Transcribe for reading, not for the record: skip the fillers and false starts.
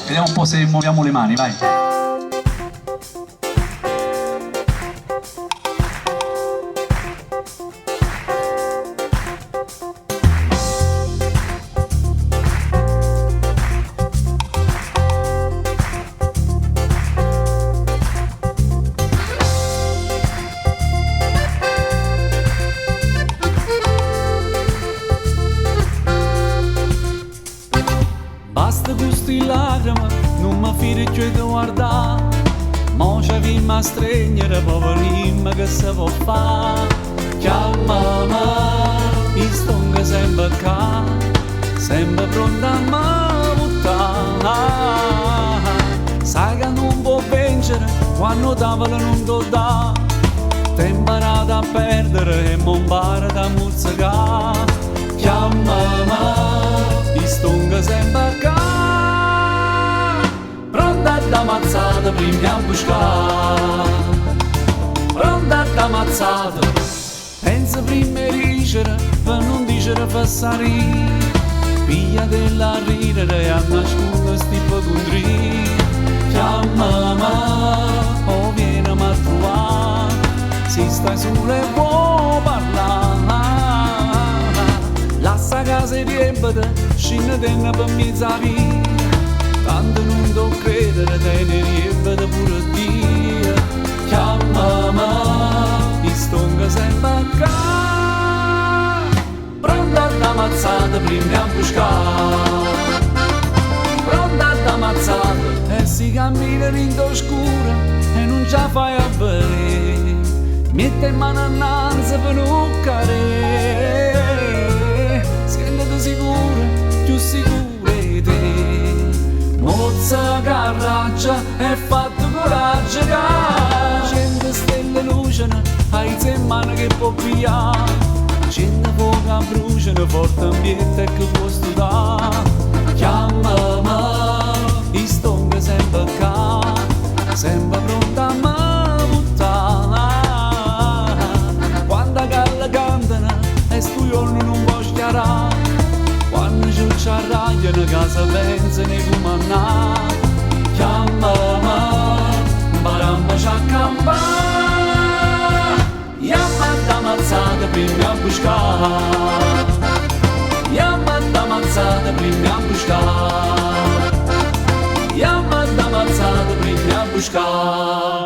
Vediamo un po' se muoviamo le mani, vai. Basta questi lacrime, non mi fidi più di guardare. Mo c'è chi mi stringere, poverina che si può fare. Chiamami, mi stonga sempre qua, sempre pronta a me buttare. Sai che non può vincere, quando tavola non ti dà. T'hai imparato a perdere e non impara da mozzicare. Chiamami, stonga sempre qua, pronta ad ammazzare prima a buscare, pronta ad ammazzare. Pensa prima a ricere per non dicere passare, piglia della ridere e a nascondere sti pagundri. Chiamami o vieni a trovare, se stai solo e può parlare. Lascia casa e riempite, scende dentro per mezza via. Tanto non devo credere, te ne riempite pure Dio. Chiamami, ti stonga sempre qua, pronta ad ammazzare prima a buscare, pronta ad ammazzare. E si cammina in oscura e non ce la fai a vedere, mette in mano annanzi per non cadere. Sentiti sicura, più sicura di te. Mozza carraggia e fatto coraggio che cento stelle lucciano, hai in mano che può pigliare. Cento fuoca bruciano, forte ambiente che può studiare. Chiamami, ti stonga sempre qua, sempre pronta a me buttare. Quando galla cantano e stu giorno non può schiarare, quando ci arragliano casa pensa ne comandare. Chiamami, baramma ci accampare, chiamami ad ammazzare prima a buscare, chiamami ad ammazzare prima a buscare, chiamami ad ammazzare prima a buscare.